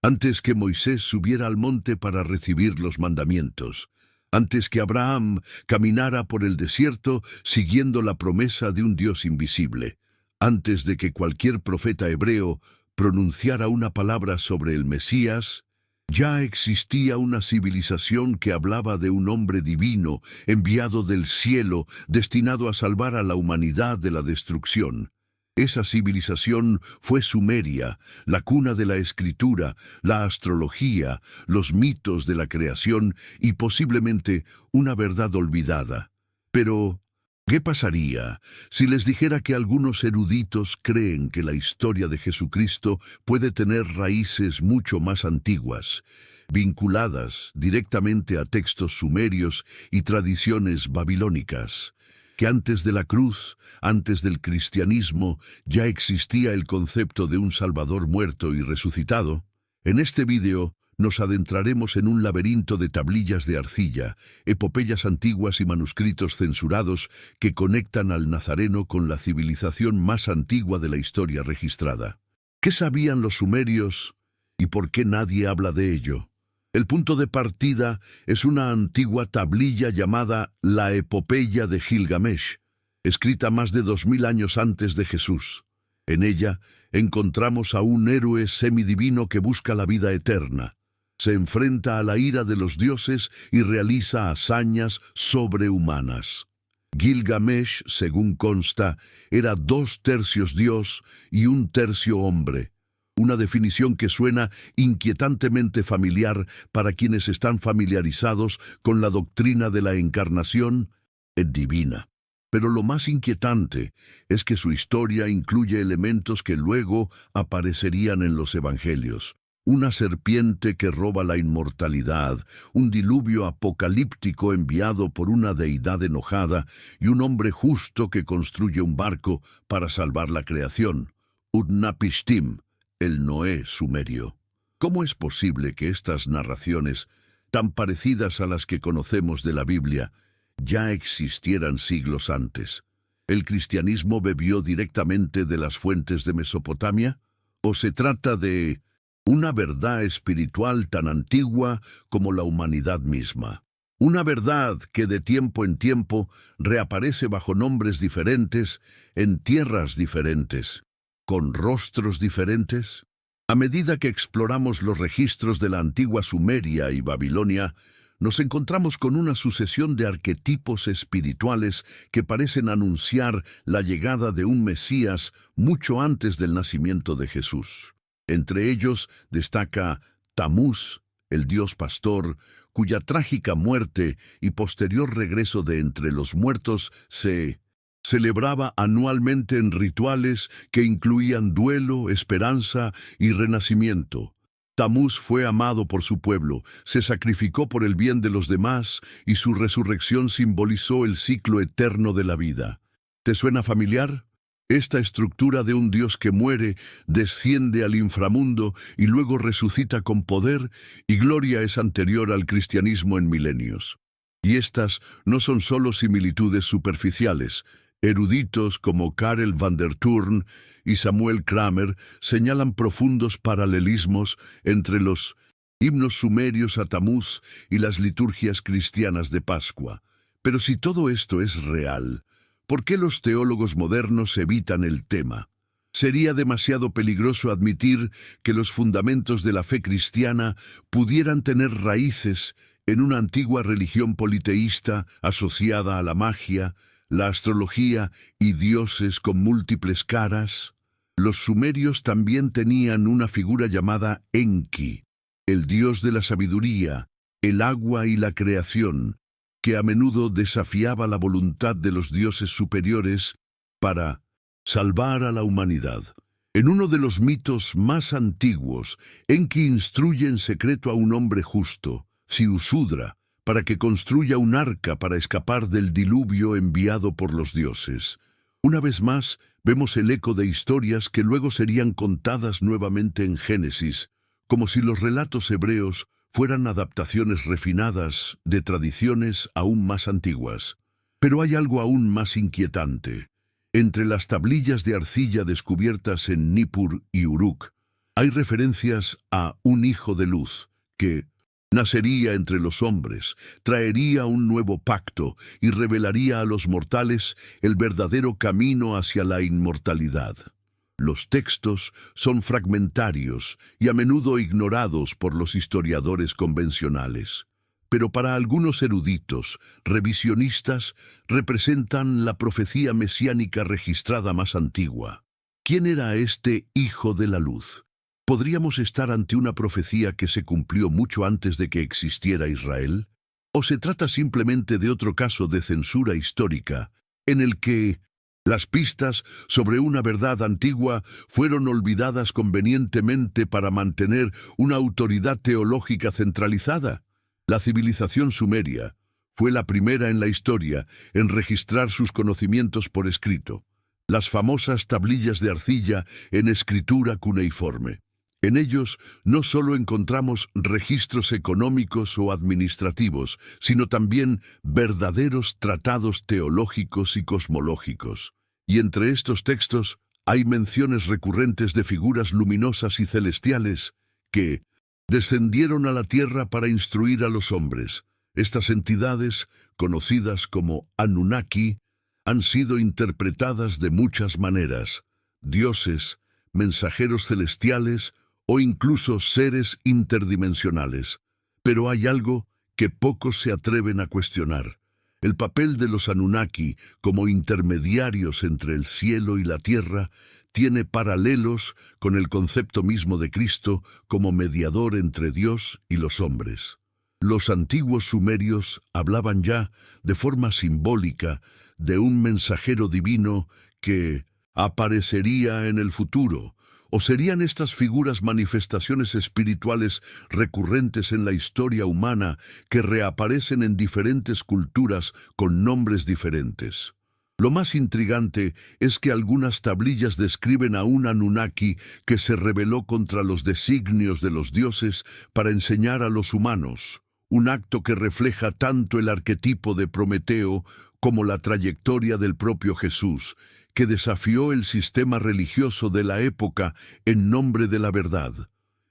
antes que Moisés subiera al monte para recibir los mandamientos, antes que Abraham caminara por el desierto siguiendo la promesa de un Dios invisible, antes de que cualquier profeta hebreo pronunciara una palabra sobre el Mesías, ya existía una civilización que hablaba de un hombre divino, enviado del cielo, destinado a salvar a la humanidad de la destrucción. Esa civilización fue Sumeria, la cuna de la escritura, la astrología, los mitos de la creación y posiblemente una verdad olvidada. Pero, ¿qué pasaría si les dijera que algunos eruditos creen que la historia de Jesucristo puede tener raíces mucho más antiguas, vinculadas directamente a textos sumerios y tradiciones babilónicas? Que antes de la cruz, antes del cristianismo, ya existía el concepto de un Salvador muerto y resucitado? En este vídeo nos adentraremos en un laberinto de tablillas de arcilla, epopeyas antiguas y manuscritos censurados que conectan al Nazareno con la civilización más antigua de la historia registrada. ¿Qué sabían los sumerios y por qué nadie habla de ello? El punto de partida es una antigua tablilla llamada la Epopeya de Gilgamesh, escrita más de 2000 años antes de Jesús. En ella encontramos a un héroe semidivino que busca la vida eterna. Se enfrenta a la ira de los dioses y realiza hazañas sobrehumanas. Gilgamesh, según consta, era 2/3 dios y 1/3 hombre. Una definición que suena inquietantemente familiar para quienes están familiarizados con la doctrina de la encarnación divina. Pero lo más inquietante es que su historia incluye elementos que luego aparecerían en los evangelios. Una serpiente que roba la inmortalidad, un diluvio apocalíptico enviado por una deidad enojada y un hombre justo que construye un barco para salvar la creación. Utnapishtim, el Noé sumerio. ¿Cómo es posible que estas narraciones, tan parecidas a las que conocemos de la Biblia, ya existieran siglos antes? ¿El cristianismo bebió directamente de las fuentes de Mesopotamia? ¿O se trata de una verdad espiritual tan antigua como la humanidad misma? Una verdad que de tiempo en tiempo reaparece bajo nombres diferentes, en tierras diferentes, con rostros diferentes. A medida que exploramos los registros de la antigua Sumeria y Babilonia, nos encontramos con una sucesión de arquetipos espirituales que parecen anunciar la llegada de un Mesías mucho antes del nacimiento de Jesús. Entre ellos destaca Tamuz, el dios pastor, cuya trágica muerte y posterior regreso de entre los muertos se celebraba anualmente en rituales que incluían duelo, esperanza y renacimiento. Tamuz fue amado por su pueblo, se sacrificó por el bien de los demás y su resurrección simbolizó el ciclo eterno de la vida. ¿Te suena familiar? Esta estructura de un Dios que muere, desciende al inframundo y luego resucita con poder y gloria es anterior al cristianismo en milenios. Y estas no son solo similitudes superficiales. Eruditos como Karel van der Turn y Samuel Kramer señalan profundos paralelismos entre los himnos sumerios a Tamuz y las liturgias cristianas de Pascua. Pero si todo esto es real, ¿por qué los teólogos modernos evitan el tema? Sería demasiado peligroso admitir que los fundamentos de la fe cristiana pudieran tener raíces en una antigua religión politeísta asociada a la magia, la astrología y dioses con múltiples caras. Los sumerios también tenían una figura llamada Enki, el dios de la sabiduría, el agua y la creación, que a menudo desafiaba la voluntad de los dioses superiores para salvar a la humanidad. En uno de los mitos más antiguos, Enki instruye en secreto a un hombre justo, Ziusudra, para que construya un arca para escapar del diluvio enviado por los dioses. Una vez más, vemos el eco de historias que luego serían contadas nuevamente en Génesis, como si los relatos hebreos fueran adaptaciones refinadas de tradiciones aún más antiguas. Pero hay algo aún más inquietante. Entre las tablillas de arcilla descubiertas en Nippur y Uruk, Hay referencias a un hijo de luz que nacería entre los hombres, traería un nuevo pacto y revelaría a los mortales el verdadero camino hacia la inmortalidad. Los textos son fragmentarios y a menudo ignorados por los historiadores convencionales. Pero para algunos eruditos, revisionistas, representan la profecía mesiánica registrada más antigua. ¿Quién era este Hijo de la Luz? ¿Podríamos estar ante una profecía que se cumplió mucho antes de que existiera Israel? ¿O se trata simplemente de otro caso de censura histórica, en el que las pistas sobre una verdad antigua fueron olvidadas convenientemente para mantener una autoridad teológica centralizada? La civilización sumeria fue la primera en la historia en registrar sus conocimientos por escrito, las famosas tablillas de arcilla en escritura cuneiforme. En ellos no solo encontramos registros económicos o administrativos, sino también verdaderos tratados teológicos y cosmológicos. Y entre estos textos hay menciones recurrentes de figuras luminosas y celestiales que descendieron a la tierra para instruir a los hombres. Estas entidades, conocidas como Anunnaki, han sido interpretadas de muchas maneras: dioses, mensajeros celestiales o incluso seres interdimensionales. Pero hay algo que pocos se atreven a cuestionar: el papel de los Anunnaki como intermediarios entre el cielo y la tierra tiene paralelos con el concepto mismo de Cristo como mediador entre Dios y los hombres. Los antiguos sumerios hablaban ya, de forma simbólica, de un mensajero divino que aparecería en el futuro. ¿O serían estas figuras manifestaciones espirituales recurrentes en la historia humana que reaparecen en diferentes culturas con nombres diferentes? Lo más intrigante es que algunas tablillas describen a un Anunnaki que se rebeló contra los designios de los dioses para enseñar a los humanos, un acto que refleja tanto el arquetipo de Prometeo como la trayectoria del propio Jesús, que desafió el sistema religioso de la época en nombre de la verdad.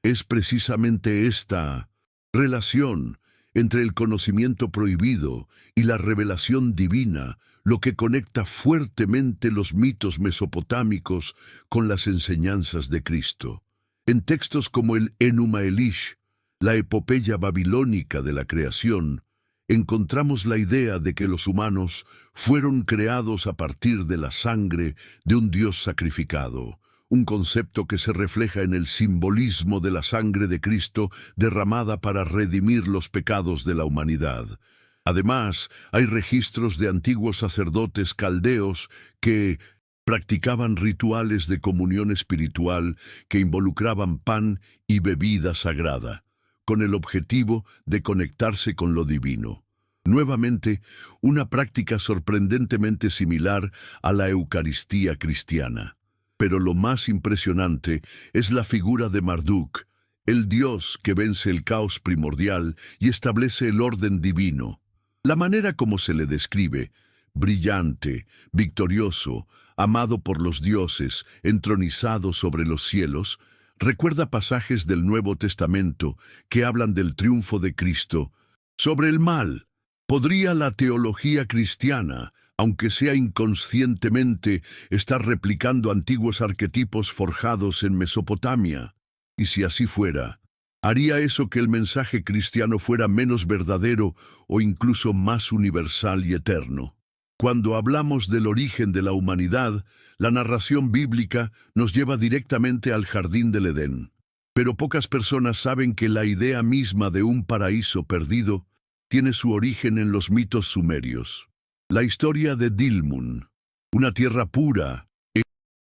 Es precisamente esta relación entre el conocimiento prohibido y la revelación divina lo que conecta fuertemente los mitos mesopotámicos con las enseñanzas de Cristo. En textos como el Enuma Elish, la epopeya babilónica de la creación, encontramos la idea de que los humanos fueron creados a partir de la sangre de un Dios sacrificado, un concepto que se refleja en el simbolismo de la sangre de Cristo derramada para redimir los pecados de la humanidad. Además, hay registros de antiguos sacerdotes caldeos que practicaban rituales de comunión espiritual que involucraban pan y bebida sagrada, con el objetivo de conectarse con lo divino. Nuevamente, una práctica sorprendentemente similar a la Eucaristía cristiana. Pero lo más impresionante es la figura de Marduk, el dios que vence el caos primordial y establece el orden divino. La manera como se le describe, brillante, victorioso, amado por los dioses, entronizado sobre los cielos, recuerda pasajes del Nuevo Testamento que hablan del triunfo de Cristo sobre el mal. ¿Podría la teología cristiana, aunque sea inconscientemente, estar replicando antiguos arquetipos forjados en Mesopotamia? Y si así fuera, ¿haría eso que el mensaje cristiano fuera menos verdadero o incluso más universal y eterno? Cuando hablamos del origen de la humanidad, la narración bíblica nos lleva directamente al jardín del Edén. Pero pocas personas saben que la idea misma de un paraíso perdido tiene su origen en los mitos sumerios. La historia de Dilmun, una tierra pura e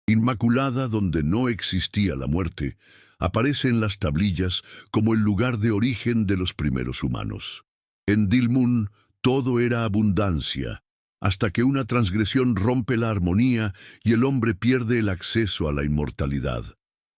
inmaculada donde no existía la muerte, aparece en las tablillas como el lugar de origen de los primeros humanos. En Dilmun todo era abundancia, hasta que una transgresión rompe la armonía y el hombre pierde el acceso a la inmortalidad.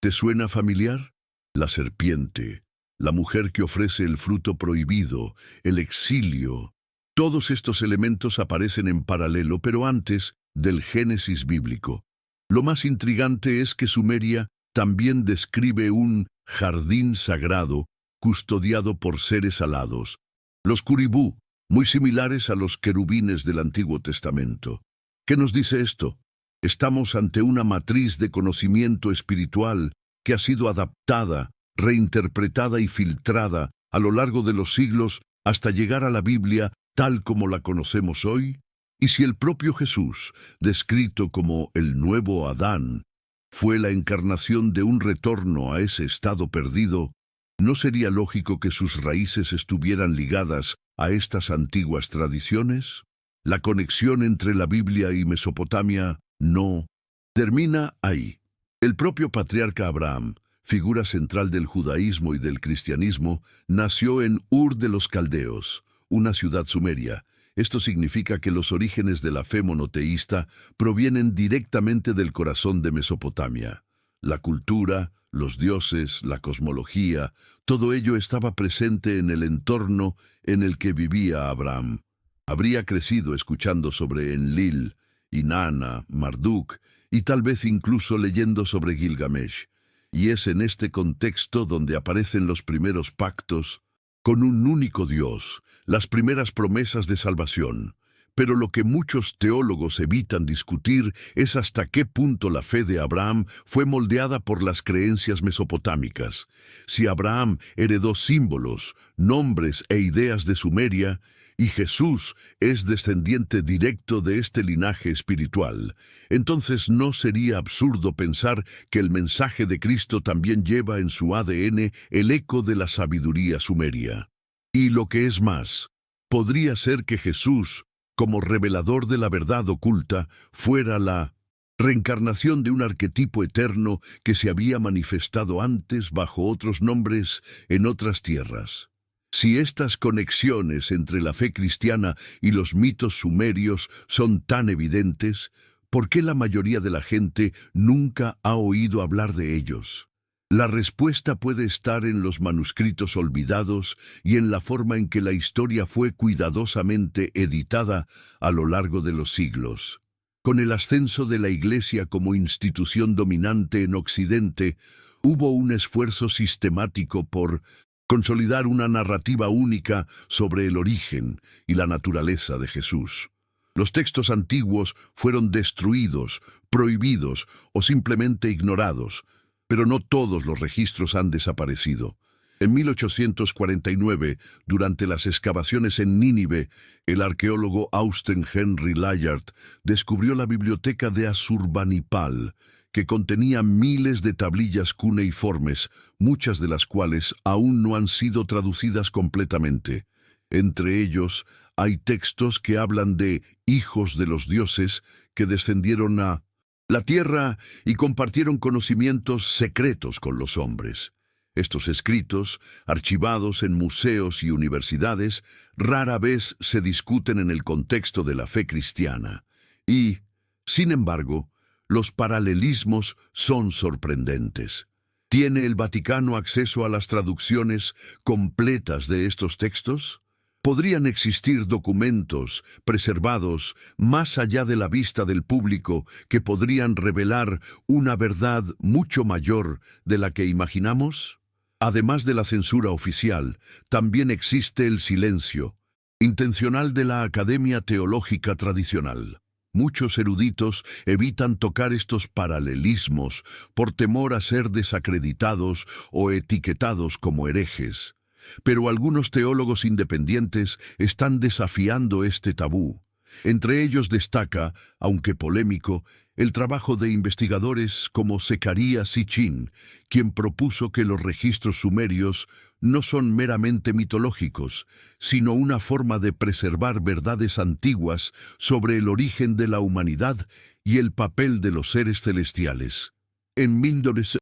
¿Te suena familiar? La serpiente, la mujer que ofrece el fruto prohibido, el exilio. Todos estos elementos aparecen en paralelo, pero antes del Génesis bíblico. Lo más intrigante es que Sumeria también describe un jardín sagrado custodiado por seres alados, los curibú, muy similares a los querubines del Antiguo Testamento. ¿Qué nos dice esto? Estamos ante una matriz de conocimiento espiritual que ha sido adaptada, reinterpretada y filtrada a lo largo de los siglos hasta llegar a la Biblia tal como la conocemos hoy. Y si el propio Jesús, descrito como el nuevo Adán, fue la encarnación de un retorno a ese estado perdido, ¿no sería lógico que sus raíces estuvieran ligadas a estas antiguas tradiciones? La conexión entre la Biblia y Mesopotamia no termina ahí. El propio patriarca Abraham, figura central del judaísmo y del cristianismo, nació en Ur de los Caldeos, una ciudad sumeria. Esto significa que los orígenes de la fe monoteísta provienen directamente del corazón de Mesopotamia. La cultura, los dioses, la cosmología, todo ello estaba presente en el entorno en el que vivía Abraham. Habría crecido escuchando sobre Enlil, Inanna, Marduk y tal vez incluso leyendo sobre Gilgamesh. Y es en este contexto donde aparecen los primeros pactos con un único Dios, las primeras promesas de salvación. Pero lo que muchos teólogos evitan discutir es hasta qué punto la fe de Abraham fue moldeada por las creencias mesopotámicas. Si Abraham heredó símbolos, nombres e ideas de Sumeria, y Jesús es descendiente directo de este linaje espiritual, entonces no sería absurdo pensar que el mensaje de Cristo también lleva en su ADN el eco de la sabiduría sumeria. Y lo que es más, podría ser que Jesús, como revelador de la verdad oculta, fuera la reencarnación de un arquetipo eterno que se había manifestado antes bajo otros nombres en otras tierras. Si estas conexiones entre la fe cristiana y los mitos sumerios son tan evidentes, ¿por qué la mayoría de la gente nunca ha oído hablar de ellos? La respuesta puede estar en los manuscritos olvidados y en la forma en que la historia fue cuidadosamente editada a lo largo de los siglos. Con el ascenso de la Iglesia como institución dominante en Occidente, hubo un esfuerzo sistemático por consolidar una narrativa única sobre el origen y la naturaleza de Jesús. Los textos antiguos fueron destruidos, prohibidos o simplemente ignorados, pero no todos los registros han desaparecido. En 1849, durante las excavaciones en Nínive, el arqueólogo Austen Henry Layard descubrió la biblioteca de Asurbanipal, que contenía miles de tablillas cuneiformes, muchas de las cuales aún no han sido traducidas completamente. Entre ellos, hay textos que hablan de hijos de los dioses que descendieron a la tierra y compartieron conocimientos secretos con los hombres. Estos escritos, archivados en museos y universidades, rara vez se discuten en el contexto de la fe cristiana. Y, sin embargo, los paralelismos son sorprendentes. ¿Tiene el Vaticano acceso a las traducciones completas de estos textos? ¿Podrían existir documentos preservados más allá de la vista del público que podrían revelar una verdad mucho mayor de la que imaginamos? Además de la censura oficial, también existe el silencio intencional de la Academia Teológica tradicional. Muchos eruditos evitan tocar estos paralelismos por temor a ser desacreditados o etiquetados como herejes. Pero algunos teólogos independientes están desafiando este tabú. Entre ellos destaca, aunque polémico, el trabajo de investigadores como Zecaria Sitchin, quien propuso que los registros sumerios no son meramente mitológicos, sino una forma de preservar verdades antiguas sobre el origen de la humanidad y el papel de los seres celestiales. En Mindores,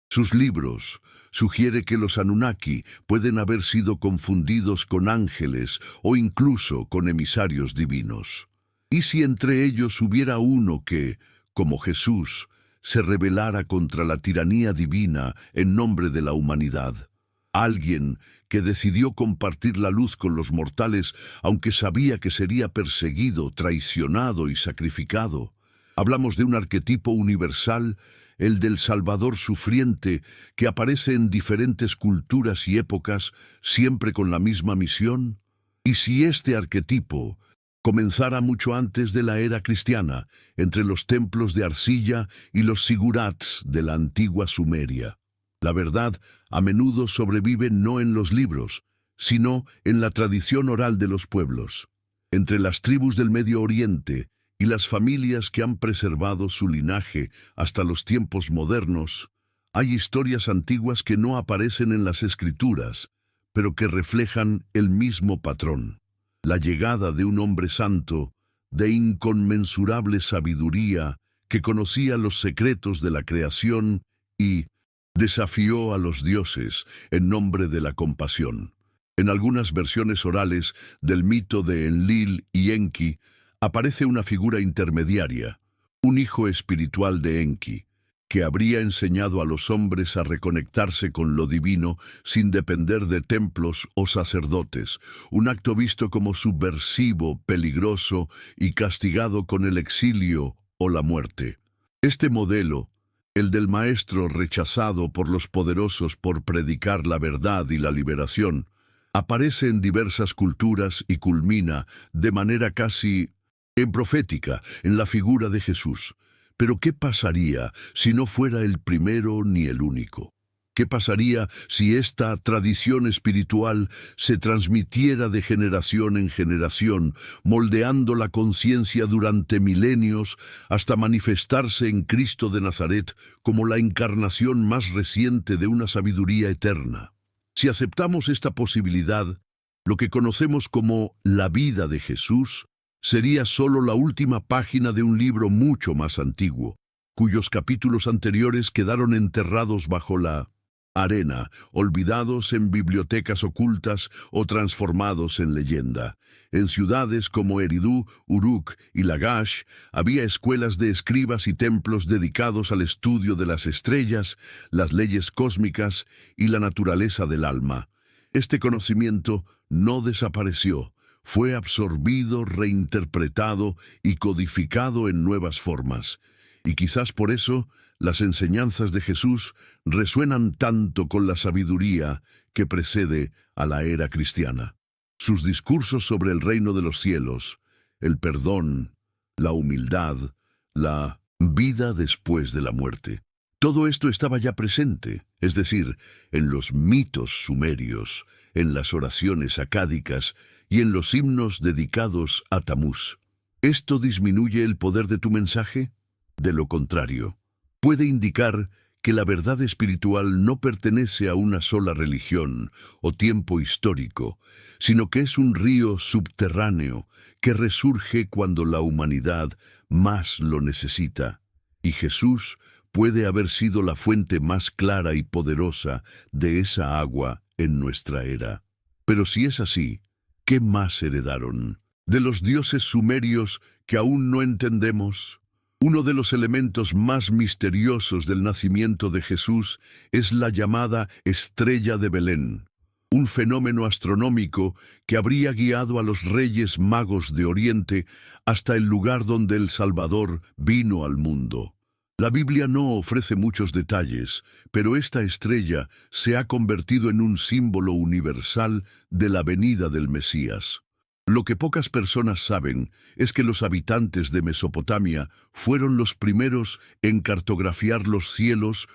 sus libros, sugiere que los Anunnaki pueden haber sido confundidos con ángeles o incluso con emisarios divinos. ¿Y si entre ellos hubiera uno que, como Jesús, se rebelara contra la tiranía divina en nombre de la humanidad? Alguien que decidió compartir la luz con los mortales, aunque sabía que sería perseguido, traicionado y sacrificado. Hablamos de un arquetipo universal el del Salvador sufriente, que aparece en diferentes culturas y épocas, siempre con la misma misión? ¿Y si este arquetipo comenzara mucho antes de la era cristiana, entre los templos de arcilla y los sigurats de la antigua Sumeria? La verdad a menudo sobrevive no en los libros, sino en la tradición oral de los pueblos. Entre las tribus del Medio Oriente y las familias que han preservado su linaje hasta los tiempos modernos, hay historias antiguas que no aparecen en las escrituras, pero que reflejan el mismo patrón: la llegada de un hombre santo, de inconmensurable sabiduría, que conocía los secretos de la creación y desafió a los dioses en nombre de la compasión. En algunas versiones orales del mito de Enlil y Enki, aparece una figura intermediaria, un hijo espiritual de Enki, que habría enseñado a los hombres a reconectarse con lo divino sin depender de templos o sacerdotes, un acto visto como subversivo, peligroso y castigado con el exilio o la muerte. Este modelo, el del maestro rechazado por los poderosos por predicar la verdad y la liberación, aparece en diversas culturas y culmina, de manera casi profética, en la figura de Jesús. Pero ¿qué pasaría si no fuera el primero ni el único? ¿Qué pasaría si esta tradición espiritual se transmitiera de generación en generación, moldeando la conciencia durante milenios hasta manifestarse en Cristo de Nazaret como la encarnación más reciente de una sabiduría eterna? Si aceptamos esta posibilidad, lo que conocemos como la vida de Jesús sería solo la última página de un libro mucho más antiguo, cuyos capítulos anteriores quedaron enterrados bajo la arena, olvidados en bibliotecas ocultas o transformados en leyenda. En ciudades como Eridú, Uruk y Lagash había escuelas de escribas y templos dedicados al estudio de las estrellas, las leyes cósmicas y la naturaleza del alma. Este conocimiento no desapareció, fue absorbido, reinterpretado y codificado en nuevas formas. Y quizás por eso las enseñanzas de Jesús resuenan tanto con la sabiduría que precede a la era cristiana. Sus discursos sobre el reino de los cielos, el perdón, la humildad, la vida después de la muerte. Todo esto estaba ya presente, es decir, en los mitos sumerios, en las oraciones acádicas y en los himnos dedicados a Tamuz. ¿Esto disminuye el poder de tu mensaje? De lo contrario, puede indicar que la verdad espiritual no pertenece a una sola religión o tiempo histórico, sino que es un río subterráneo que resurge cuando la humanidad más lo necesita. Y Jesús puede haber sido la fuente más clara y poderosa de esa agua en nuestra era. Pero si es así, ¿qué más heredaron? ¿De los dioses sumerios que aún no entendemos? Uno de los elementos más misteriosos del nacimiento de Jesús es la llamada Estrella de Belén, un fenómeno astronómico que habría guiado a los reyes magos de Oriente hasta el lugar donde el Salvador vino al mundo. La Biblia no ofrece muchos detalles, pero esta estrella se ha convertido en un símbolo universal de la venida del Mesías. Lo que pocas personas saben es que los habitantes de Mesopotamia fueron los primeros en cartografiar los cielos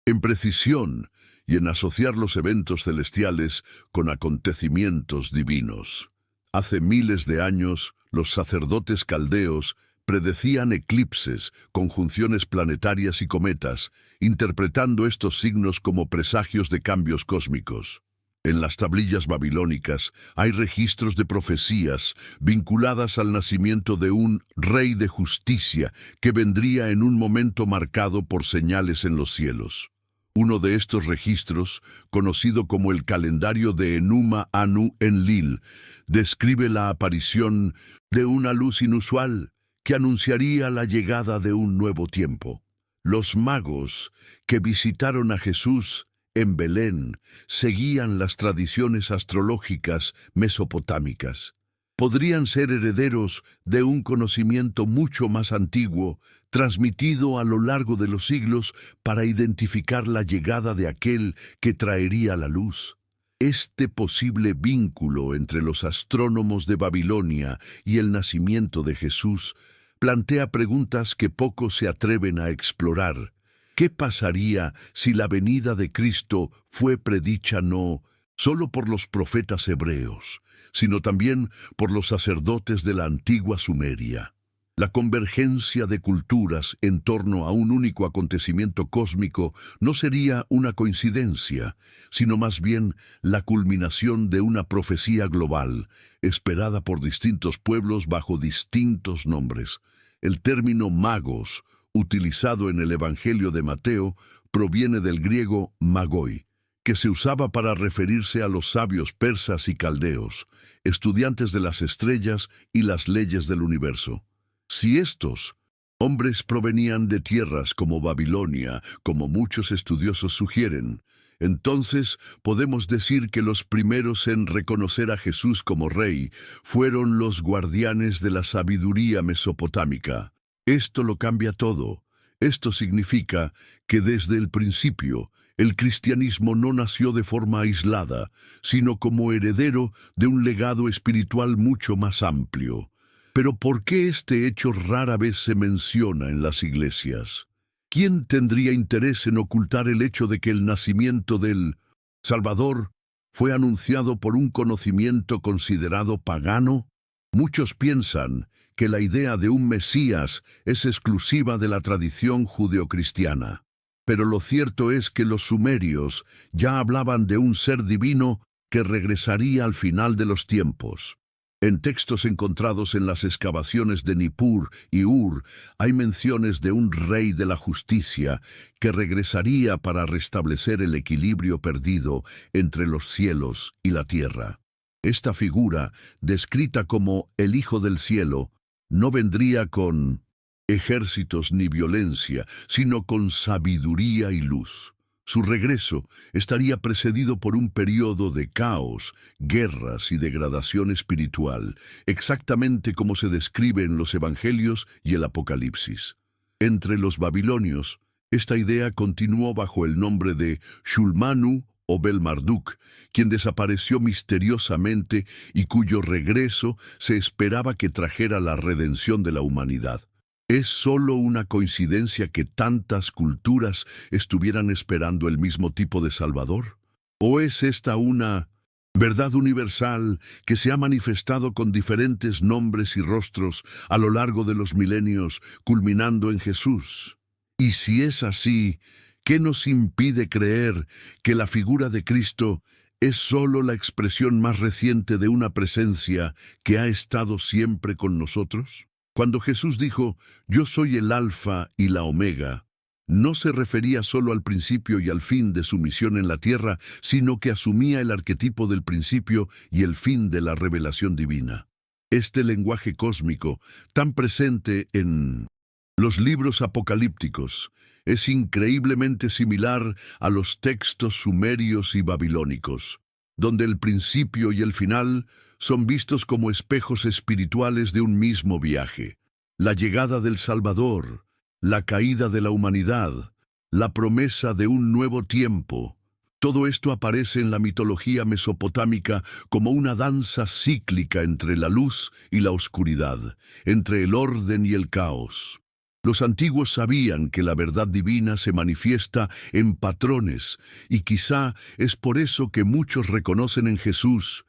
en precisión y en asociar los eventos celestiales con acontecimientos divinos. Hace miles de años, los sacerdotes caldeos predecían eclipses, conjunciones planetarias y cometas, interpretando estos signos como presagios de cambios cósmicos. En las tablillas babilónicas hay registros de profecías vinculadas al nacimiento de un rey de justicia que vendría en un momento marcado por señales en los cielos. Uno de estos registros, conocido como el calendario de Enuma Anu Enlil, describe la aparición de una luz inusual que anunciaría la llegada de un nuevo tiempo. Los magos que visitaron a Jesús en Belén seguían las tradiciones astrológicas mesopotámicas. podrían ser herederos de un conocimiento mucho más antiguo, transmitido a lo largo de los siglos para identificar la llegada de aquel que traería la luz. Este posible vínculo entre los astrónomos de Babilonia y el nacimiento de Jesús plantea preguntas que pocos se atreven a explorar. ¿Qué pasaría si la venida de Cristo fue predicha no solo por los profetas hebreos, sino también por los sacerdotes de la antigua Sumeria? La convergencia de culturas en torno a un único acontecimiento cósmico no sería una coincidencia, sino más bien la culminación de una profecía global, esperada por distintos pueblos bajo distintos nombres. El término magos, utilizado en el Evangelio de Mateo, proviene del griego magoi, que se usaba para referirse a los sabios persas y caldeos, estudiantes de las estrellas y las leyes del universo. Si estos hombres provenían de tierras como Babilonia, como muchos estudiosos sugieren, entonces podemos decir que los primeros en reconocer a Jesús como rey fueron los guardianes de la sabiduría mesopotámica. Esto lo cambia todo. Esto significa que desde el principio el cristianismo no nació de forma aislada, sino como heredero de un legado espiritual mucho más amplio. Pero ¿por qué este hecho rara vez se menciona en las iglesias? ¿Quién tendría interés en ocultar el hecho de que el nacimiento del Salvador fue anunciado por un conocimiento considerado pagano? Muchos piensan que la idea de un Mesías es exclusiva de la tradición judeocristiana. Pero lo cierto es que los sumerios ya hablaban de un ser divino que regresaría al final de los tiempos. En textos encontrados en las excavaciones de Nippur y Ur, hay menciones de un rey de la justicia que regresaría para restablecer el equilibrio perdido entre los cielos y la tierra. Esta figura, descrita como el Hijo del Cielo, no vendría con ejércitos ni violencia, sino con sabiduría y luz. Su regreso estaría precedido por un periodo de caos, guerras y degradación espiritual, exactamente como se describe en los Evangelios y el Apocalipsis. Entre los babilonios, esta idea continuó bajo el nombre de Shulmanu o Bel-Marduk, quien desapareció misteriosamente y cuyo regreso se esperaba que trajera la redención de la humanidad. ¿Es solo una coincidencia que tantas culturas estuvieran esperando el mismo tipo de Salvador? ¿O es esta una verdad universal que se ha manifestado con diferentes nombres y rostros a lo largo de los milenios, culminando en Jesús? Y si es así, ¿qué nos impide creer que la figura de Cristo es solo la expresión más reciente de una presencia que ha estado siempre con nosotros? Cuando Jesús dijo, «Yo soy el Alfa y la Omega», no se refería solo al principio y al fin de su misión en la tierra, sino que asumía el arquetipo del principio y el fin de la revelación divina. Este lenguaje cósmico, tan presente en los libros apocalípticos, es increíblemente similar a los textos sumerios y babilónicos, donde el principio y el final son vistos como espejos espirituales de un mismo viaje. La llegada del Salvador, la caída de la humanidad, la promesa de un nuevo tiempo. Todo esto aparece en la mitología mesopotámica como una danza cíclica entre la luz y la oscuridad, entre el orden y el caos. Los antiguos sabían que la verdad divina se manifiesta en patrones, y quizá es por eso que muchos reconocen en Jesús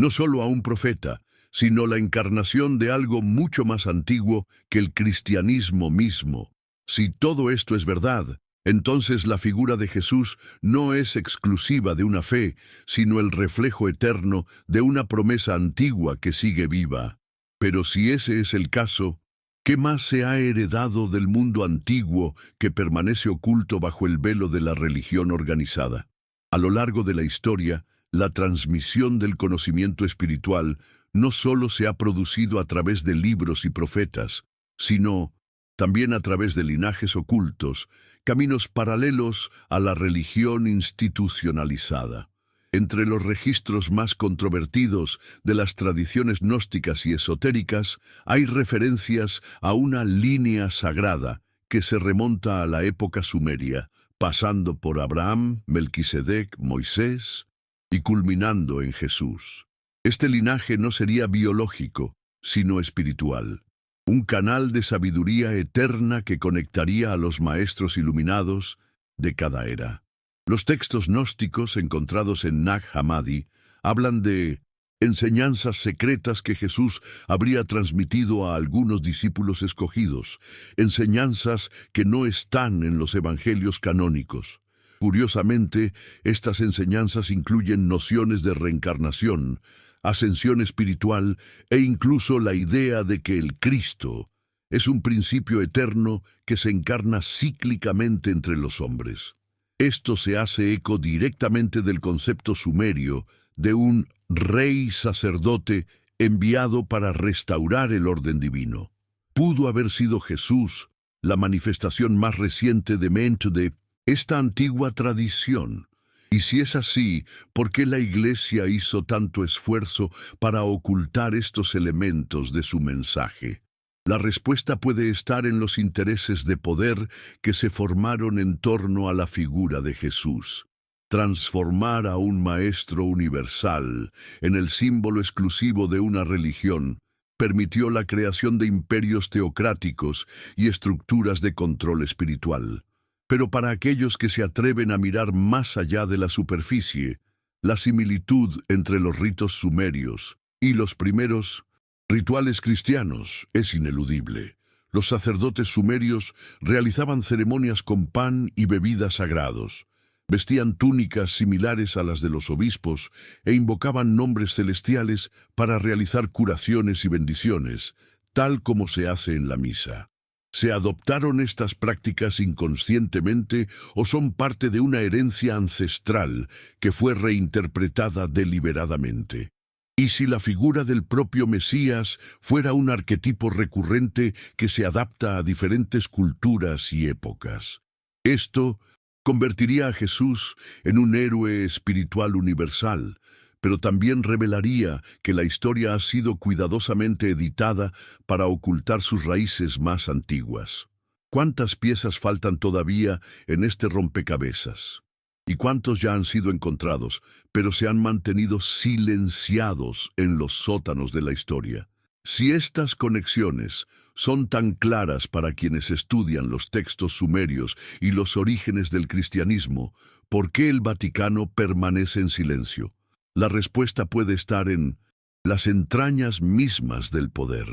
no solo a un profeta, sino la encarnación de algo mucho más antiguo que el cristianismo mismo. Si todo esto es verdad, entonces la figura de Jesús no es exclusiva de una fe, sino el reflejo eterno de una promesa antigua que sigue viva. Pero si ese es el caso, ¿qué más se ha heredado del mundo antiguo que permanece oculto bajo el velo de la religión organizada? A lo largo de la historia, la transmisión del conocimiento espiritual no solo se ha producido a través de libros y profetas, sino también a través de linajes ocultos, caminos paralelos a la religión institucionalizada. Entre los registros más controvertidos de las tradiciones gnósticas y esotéricas hay referencias a una línea sagrada que se remonta a la época sumeria, pasando por Abraham, Melquisedec, Moisés y culminando en Jesús. Este linaje no sería biológico, sino espiritual, un canal de sabiduría eterna que conectaría a los maestros iluminados de cada era. Los textos gnósticos encontrados en Nag Hammadi hablan de enseñanzas secretas que Jesús habría transmitido a algunos discípulos escogidos, enseñanzas que no están en los evangelios canónicos. Curiosamente, estas enseñanzas incluyen nociones de reencarnación, ascensión espiritual e incluso la idea de que el Cristo es un principio eterno que se encarna cíclicamente entre los hombres. Esto se hace eco directamente del concepto sumerio de un rey sacerdote enviado para restaurar el orden divino. Pudo haber sido Jesús la manifestación más reciente de esta antigua tradición. Y si es así, ¿por qué la Iglesia hizo tanto esfuerzo para ocultar estos elementos de su mensaje? La respuesta puede estar en los intereses de poder que se formaron en torno a la figura de Jesús. Transformar a un maestro universal en el símbolo exclusivo de una religión permitió la creación de imperios teocráticos y estructuras de control espiritual. Pero para aquellos que se atreven a mirar más allá de la superficie, la similitud entre los ritos sumerios y los primeros rituales cristianos es ineludible. Los sacerdotes sumerios realizaban ceremonias con pan y bebidas sagrados, vestían túnicas similares a las de los obispos e invocaban nombres celestiales para realizar curaciones y bendiciones, tal como se hace en la misa. ¿Se adoptaron estas prácticas inconscientemente o son parte de una herencia ancestral que fue reinterpretada deliberadamente? ¿Y si la figura del propio Mesías fuera un arquetipo recurrente que se adapta a diferentes culturas y épocas? Esto convertiría a Jesús en un héroe espiritual universal, pero también revelaría que la historia ha sido cuidadosamente editada para ocultar sus raíces más antiguas. ¿Cuántas piezas faltan todavía en este rompecabezas? ¿Y cuántos ya han sido encontrados, pero se han mantenido silenciados en los sótanos de la historia? Si estas conexiones son tan claras para quienes estudian los textos sumerios y los orígenes del cristianismo, ¿por qué el Vaticano permanece en silencio? La respuesta puede estar en las entrañas mismas del poder.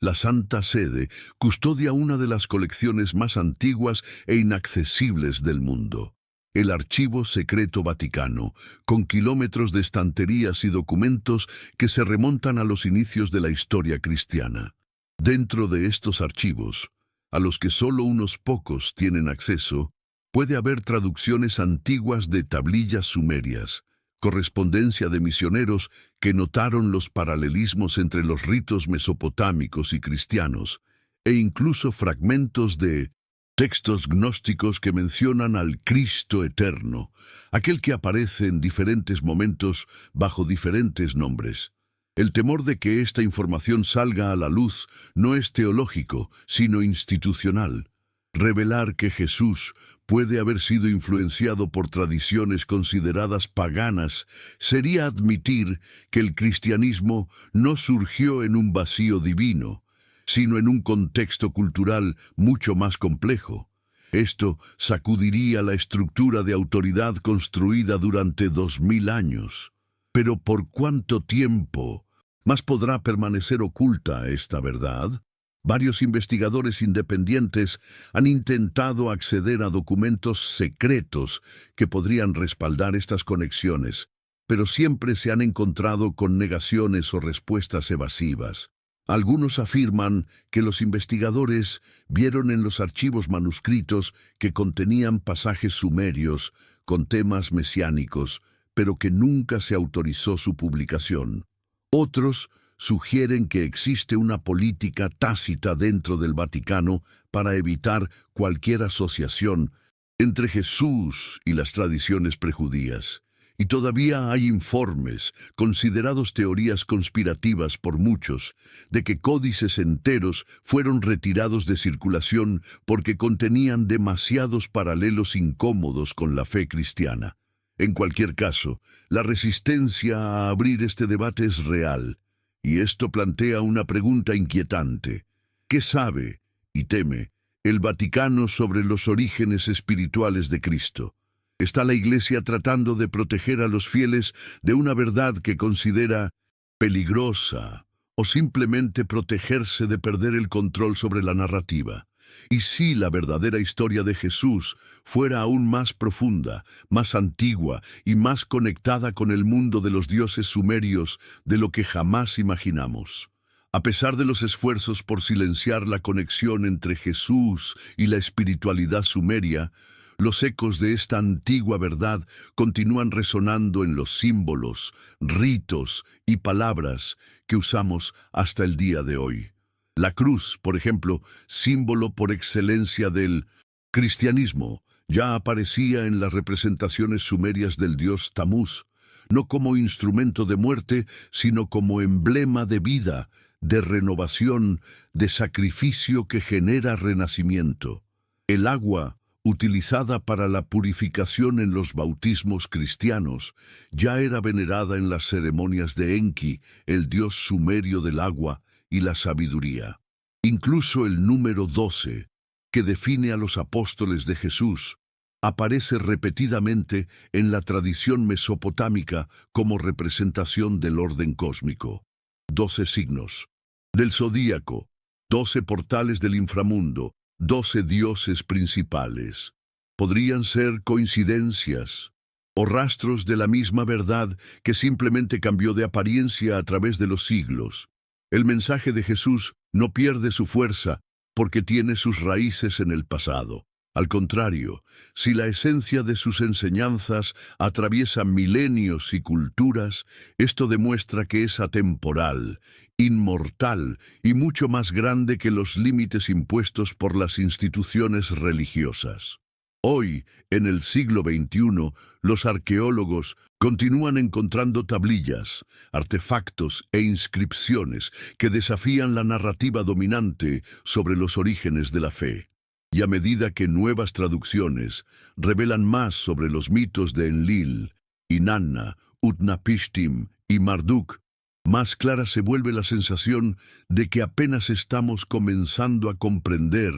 La Santa Sede custodia una de las colecciones más antiguas e inaccesibles del mundo. El Archivo Secreto Vaticano, con kilómetros de estanterías y documentos que se remontan a los inicios de la historia cristiana. Dentro de estos archivos, a los que solo unos pocos tienen acceso, puede haber traducciones antiguas de tablillas sumerias, correspondencia de misioneros que notaron los paralelismos entre los ritos mesopotámicos y cristianos, e incluso fragmentos de textos gnósticos que mencionan al Cristo eterno, aquel que aparece en diferentes momentos bajo diferentes nombres. El temor de que esta información salga a la luz no es teológico, sino institucional. Revelar que Jesús puede haber sido influenciado por tradiciones consideradas paganas sería admitir que el cristianismo no surgió en un vacío divino, sino en un contexto cultural mucho más complejo. Esto sacudiría la estructura de autoridad construida durante 2000 años. Pero ¿por cuánto tiempo más podrá permanecer oculta esta verdad? Varios investigadores independientes han intentado acceder a documentos secretos que podrían respaldar estas conexiones, pero siempre se han encontrado con negaciones o respuestas evasivas. Algunos afirman que los investigadores vieron en los archivos manuscritos que contenían pasajes sumerios con temas mesiánicos, pero que nunca se autorizó su publicación. Otros sugieren que existe una política tácita dentro del Vaticano para evitar cualquier asociación entre Jesús y las tradiciones prejudías. Y todavía hay informes, considerados teorías conspirativas por muchos, de que códices enteros fueron retirados de circulación porque contenían demasiados paralelos incómodos con la fe cristiana. En cualquier caso, la resistencia a abrir este debate es real, y esto plantea una pregunta inquietante. ¿Qué sabe, y teme, el Vaticano sobre los orígenes espirituales de Cristo? ¿Está la Iglesia tratando de proteger a los fieles de una verdad que considera peligrosa, o simplemente protegerse de perder el control sobre la narrativa? Y si la verdadera historia de Jesús fuera aún más profunda, más antigua y más conectada con el mundo de los dioses sumerios de lo que jamás imaginamos. A pesar de los esfuerzos por silenciar la conexión entre Jesús y la espiritualidad sumeria, los ecos de esta antigua verdad continúan resonando en los símbolos, ritos y palabras que usamos hasta el día de hoy. La cruz, por ejemplo, símbolo por excelencia del cristianismo, ya aparecía en las representaciones sumerias del dios Tamuz, no como instrumento de muerte, sino como emblema de vida, de renovación, de sacrificio que genera renacimiento. El agua, utilizada para la purificación en los bautismos cristianos, ya era venerada en las ceremonias de Enki, el dios sumerio del agua y la sabiduría. Incluso el número 12, que define a los apóstoles de Jesús, aparece repetidamente en la tradición mesopotámica como representación del orden cósmico. 12 signos del zodíaco, 12 portales del inframundo, 12 dioses principales. Podrían ser coincidencias o rastros de la misma verdad que simplemente cambió de apariencia a través de los siglos. El mensaje de Jesús no pierde su fuerza porque tiene sus raíces en el pasado. Al contrario, si la esencia de sus enseñanzas atraviesa milenios y culturas, esto demuestra que es atemporal, inmortal y mucho más grande que los límites impuestos por las instituciones religiosas. Hoy, en el siglo XXI, los arqueólogos continúan encontrando tablillas, artefactos e inscripciones que desafían la narrativa dominante sobre los orígenes de la fe. Y a medida que nuevas traducciones revelan más sobre los mitos de Enlil, Inanna, Utnapishtim y Marduk, más clara se vuelve la sensación de que apenas estamos comenzando a comprender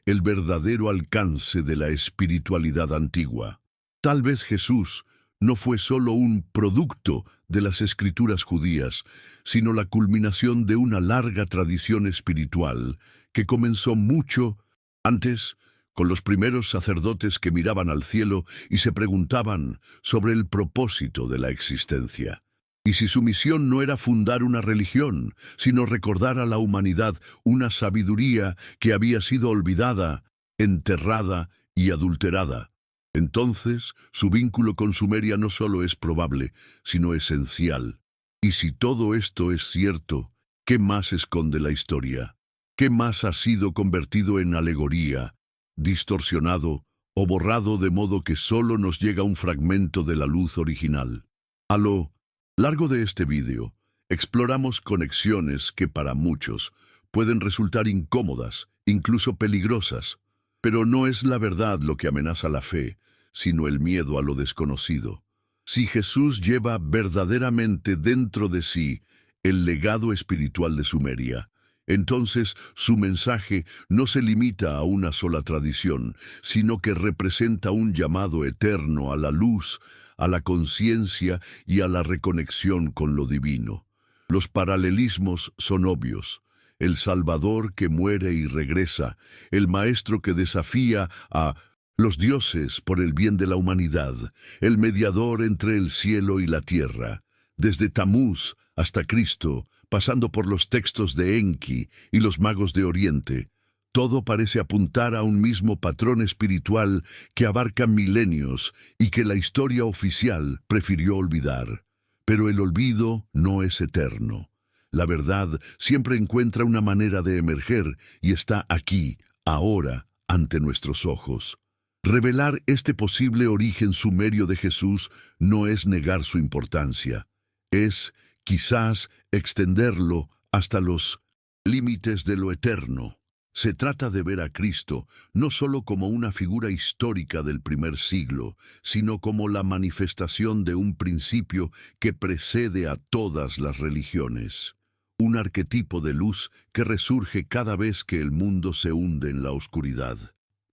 el verdadero alcance de la espiritualidad antigua. Tal vez Jesús no fue solo un producto de las escrituras judías, sino la culminación de una larga tradición espiritual que comenzó mucho antes, con los primeros sacerdotes que miraban al cielo y se preguntaban sobre el propósito de la existencia. Y si su misión no era fundar una religión, sino recordar a la humanidad una sabiduría que había sido olvidada, enterrada y adulterada, entonces su vínculo con Sumeria no solo es probable, sino esencial. Y si todo esto es cierto, ¿qué más esconde la historia? ¿Qué más ha sido convertido en alegoría, distorsionado o borrado de modo que solo nos llega un fragmento de la luz original? A lo largo de este vídeo, exploramos conexiones que para muchos pueden resultar incómodas, incluso peligrosas, pero no es la verdad lo que amenaza la fe, sino el miedo a lo desconocido. Si Jesús lleva verdaderamente dentro de sí el legado espiritual de Sumeria, entonces su mensaje no se limita a una sola tradición, sino que representa un llamado eterno a la luz, a la conciencia y a la reconexión con lo divino. Los paralelismos son obvios. El Salvador que muere y regresa, el Maestro que desafía a los dioses por el bien de la humanidad, el mediador entre el cielo y la tierra, desde Tamuz hasta Cristo, pasando por los textos de Enki y los magos de Oriente. Todo parece apuntar a un mismo patrón espiritual que abarca milenios y que la historia oficial prefirió olvidar. Pero el olvido no es eterno. La verdad siempre encuentra una manera de emerger y está aquí, ahora, ante nuestros ojos. Revelar este posible origen sumerio de Jesús no es negar su importancia, es, quizás, extenderlo hasta los límites de lo eterno. Se trata de ver a Cristo no solo como una figura histórica del primer siglo, sino como la manifestación de un principio que precede a todas las religiones. Un arquetipo de luz que resurge cada vez que el mundo se hunde en la oscuridad.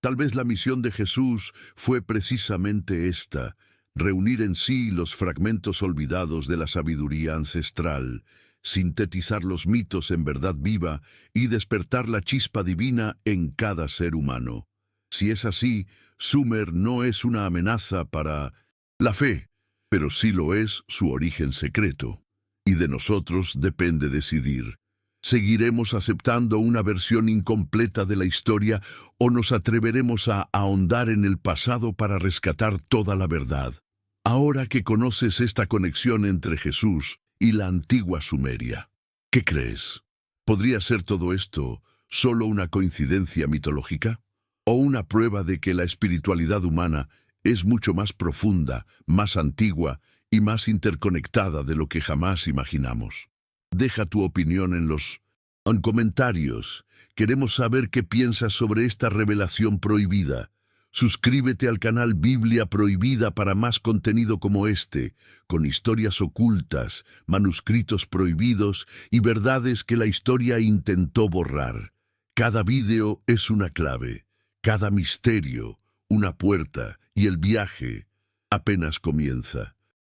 Tal vez la misión de Jesús fue precisamente esta: reunir en sí los fragmentos olvidados de la sabiduría ancestral, sintetizar los mitos en verdad viva y despertar la chispa divina en cada ser humano. Si es así, Sumer no es una amenaza para la fe, pero sí lo es su origen secreto. Y de nosotros depende decidir. ¿Seguiremos aceptando una versión incompleta de la historia o nos atreveremos a ahondar en el pasado para rescatar toda la verdad? Ahora que conoces esta conexión entre Jesús y la antigua Sumeria, ¿qué crees? ¿Podría ser todo esto solo una coincidencia mitológica? ¿O una prueba de que la espiritualidad humana es mucho más profunda, más antigua y más interconectada de lo que jamás imaginamos? Deja tu opinión en los comentarios. Queremos saber qué piensas sobre esta revelación prohibida. Suscríbete al canal Biblia Prohibida para más contenido como este, con historias ocultas, manuscritos prohibidos y verdades que la historia intentó borrar. Cada vídeo es una clave, cada misterio, una puerta, y el viaje apenas comienza.